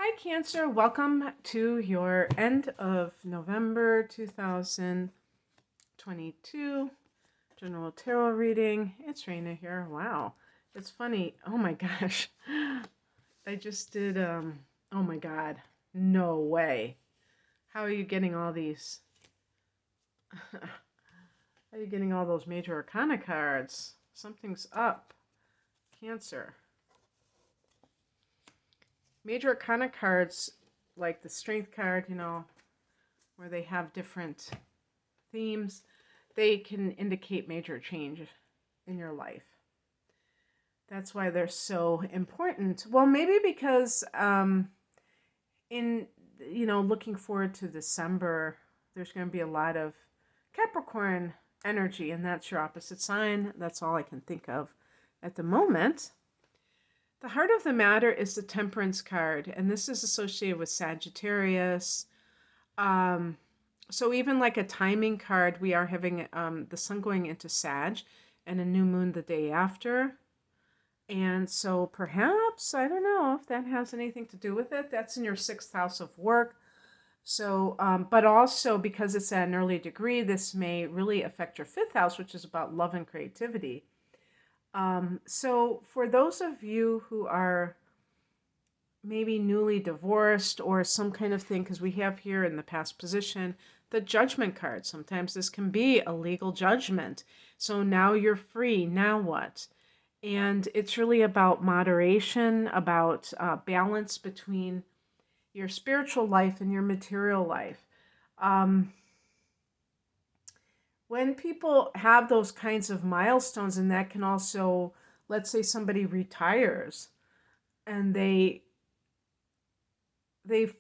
Hi, Cancer. Welcome to your end of November 2022 general tarot reading. It's Raina here. Wow. It's funny. Oh my gosh. I just did, oh my God. No way. How are you getting all these? How are you getting all those major arcana cards? Something's up. Cancer. Major arcana cards, like the strength card, where they have different themes, they can indicate major change in your life. That's why they're so important. Well, maybe because in looking forward to December, there's going to be a lot of Capricorn energy, and that's your opposite sign. That's all I can think of at the moment. The heart of the matter is the Temperance card, and this is associated with Sagittarius. So even like a timing card, we are having the sun going into Sag and a new moon the day after. And so perhaps, I don't know if that has anything to do with it. That's in your 6th house of work. So, but also because it's at an early degree, this may really affect your 5th house, which is about love and creativity. So for those of you who are maybe newly divorced or some kind of thing, because we have here in the past position the Judgment card. Sometimes this can be a legal judgment. So now you're free. Now what? And it's really about moderation, about balance between your spiritual life and your material life. When people have those kinds of milestones, and that can also, let's say somebody retires and they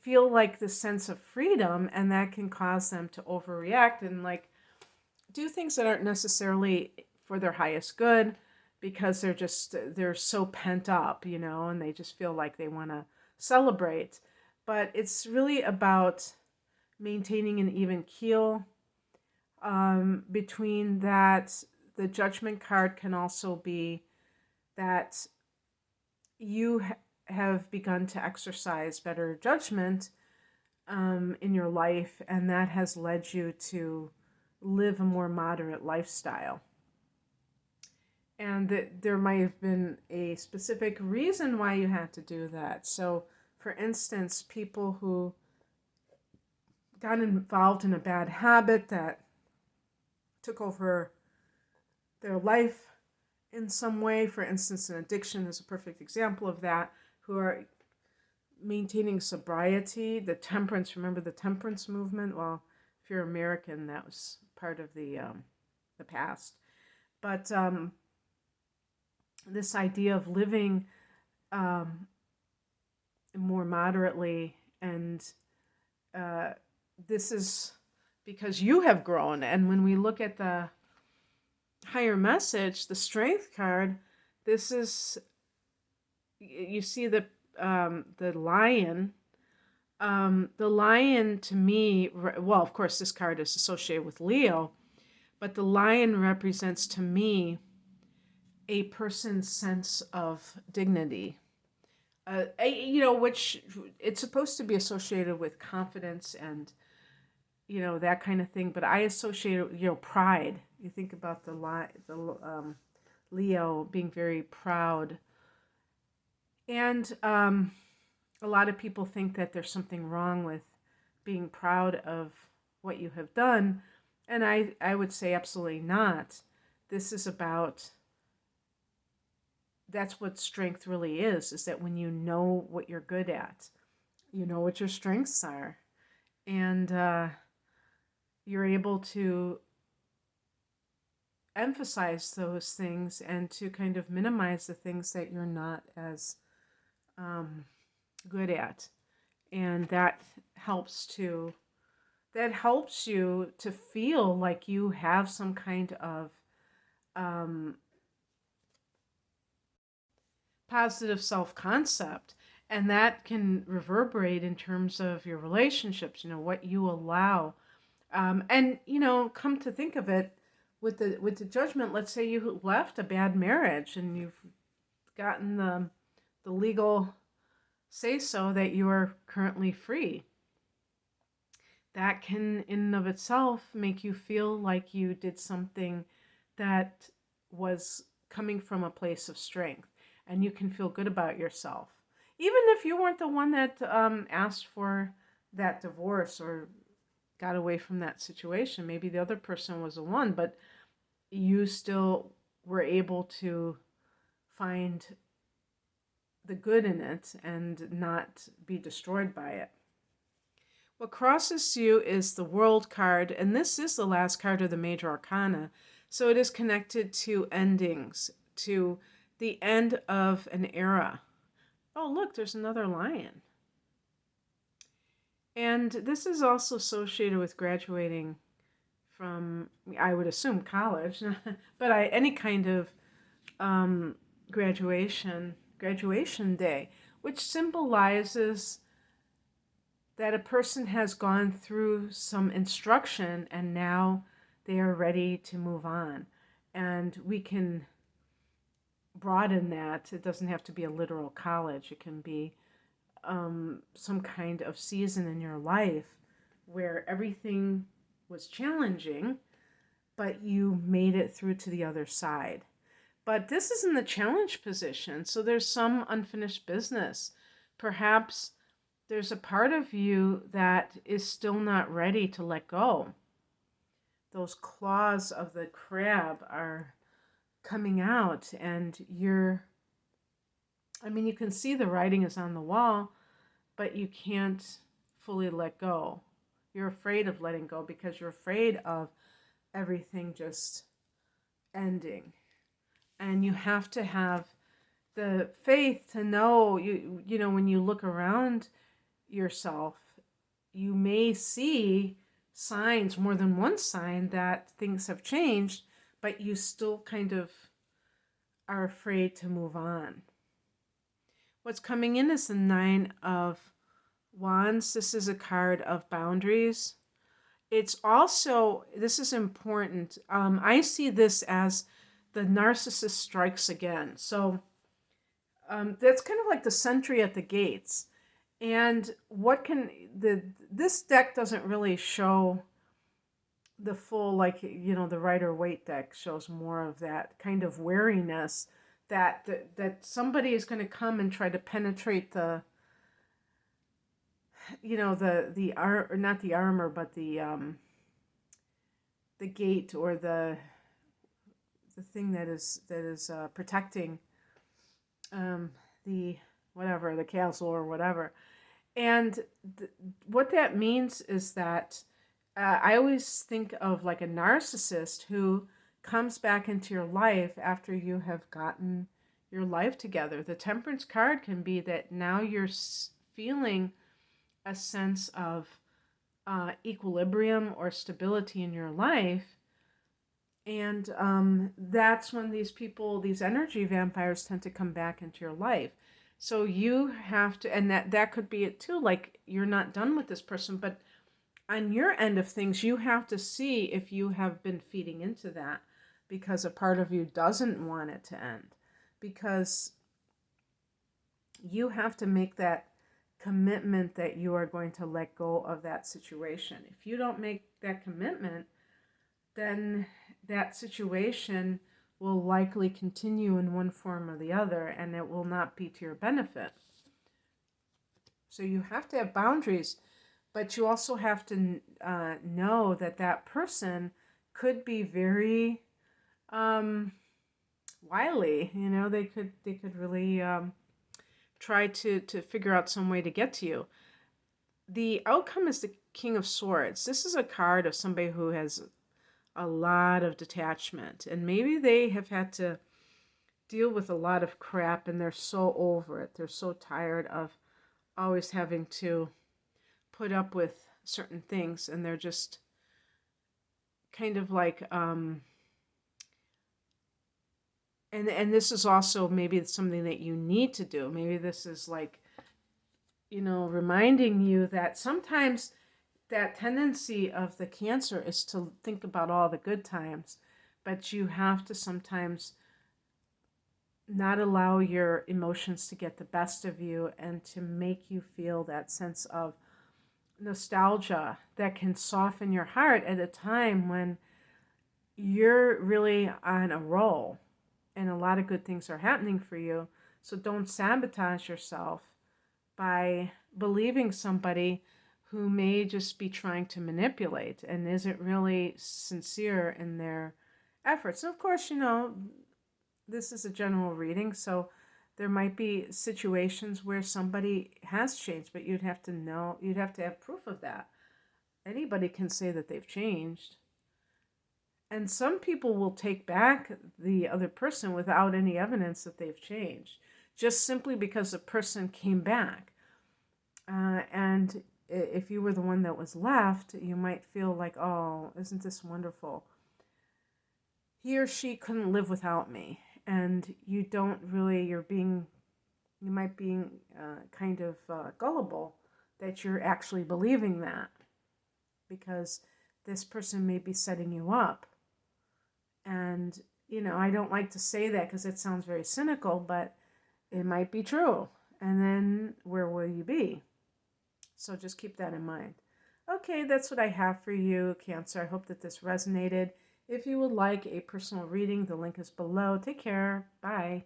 feel like the sense of freedom, and that can cause them to overreact and like do things that aren't necessarily for their highest good, because they're so pent up, and they just feel like they want to celebrate. But it's really about maintaining an even keel between that. The Judgment card can also be that you have begun to exercise better judgment in your life, and that has led you to live a more moderate lifestyle. And that there might have been a specific reason why you had to do that. So, for instance, people who got involved in a bad habit that took over their life in some way, for instance, an addiction is a perfect example of that, who are maintaining sobriety. The temperance, remember the temperance movement? Well, if you're American, that was part of the past. But this idea of living more moderately, and this is because you have grown. And when we look at the higher message, the Strength card, this is, you see the lion. The lion, to me, well, of course, this card is associated with Leo, but the lion represents to me a person's sense of dignity, which it's supposed to be associated with confidence and, that kind of thing. But I associate it, pride. You think about the Leo being very proud. And a lot of people think that there's something wrong with being proud of what you have done. And I would say absolutely not. This is about, that's what strength really is that when you know what you're good at, you know what your strengths are, and you're able to emphasize those things and to kind of minimize the things that you're not as good at. And that helps you to feel like you have some kind of positive self-concept, and that can reverberate in terms of your relationships, what you allow. And come to think of it, with the Judgment, let's say you left a bad marriage and you've gotten the legal say so that you are currently free. That can, in and of itself, make you feel like you did something that was coming from a place of strength, and you can feel good about yourself. Even if you weren't the one that asked for that divorce or got away from that situation, maybe the other person was the one, but you still were able to find the good in it and not be destroyed by it. What crosses you is the World card, and this is the last card of the Major Arcana. So it is connected to endings, to the end of an era. Oh, look, there's another lion. And this is also associated with graduating from, I would assume, college, but any kind of graduation day, which symbolizes that a person has gone through some instruction and now they are ready to move on. And we can broaden that. It doesn't have to be a literal college. It can be some kind of season in your life where everything was challenging, but you made it through to the other side. But this is in the challenge position, so there's some unfinished business. Perhaps there's a part of you that is still not ready to let go. Those claws of the crab are coming out, and you can see the writing is on the wall, but you can't fully let go. You're afraid of letting go because you're afraid of everything just ending. And you have to have the faith to know, you know, when you look around yourself, you may see signs, more than one sign, that things have changed, but you still kind of are afraid to move on. What's coming in is the Nine of Wands. This is a card of boundaries. It's also, this is important. I see this as the narcissist strikes again. So that's kind of like the sentry at the gates. And this deck doesn't really show the full, like, you know, the Rider-Waite deck shows more of that kind of wariness that somebody is going to come and try to penetrate the, you know, not the armor, but the gate, or the thing that is protecting the whatever, the castle or whatever. And what that means is that I always think of like a narcissist who comes back into your life after you have gotten your life together. The Temperance card can be that now you're feeling a sense of equilibrium or stability in your life. And that's when these people, these energy vampires, tend to come back into your life. So you have to, and that could be it too, like you're not done with this person, but on your end of things, you have to see if you have been feeding into that, because a part of you doesn't want it to end. Because you have to make that commitment that you are going to let go of that situation. If you don't make that commitment, then that situation will likely continue in one form or the other, and it will not be to your benefit. So you have to have boundaries, but you also have to know that that person could be very wily. You know, they could really try to figure out some way to get to you. The outcome is the King of Swords. This is a card of somebody who has a lot of detachment, and maybe they have had to deal with a lot of crap and they're so over it. They're so tired of always having to put up with certain things, and they're just kind of like and this is also maybe something that you need to do. Maybe this is like, you know, reminding you that sometimes that tendency of the Cancer is to think about all the good times, but you have to sometimes not allow your emotions to get the best of you and to make you feel that sense of nostalgia that can soften your heart at a time when you're really on a roll and a lot of good things are happening for you. So don't sabotage yourself by believing somebody who may just be trying to manipulate and isn't really sincere in their efforts. And of course, this is a general reading, so there might be situations where somebody has changed, but you'd have to have proof of that. Anybody can say that they've changed. And some people will take back the other person without any evidence that they've changed, just simply because the person came back. And if you were the one that was left, you might feel like, oh, isn't this wonderful? He or she couldn't live without me. And you don't really, you might be kind of gullible that you're actually believing that, because this person may be setting you up. And, I don't like to say that because it sounds very cynical, but it might be true. And then where will you be? So just keep that in mind. Okay, that's what I have for you, Cancer. I hope that this resonated. If you would like a personal reading, the link is below. Take care. Bye.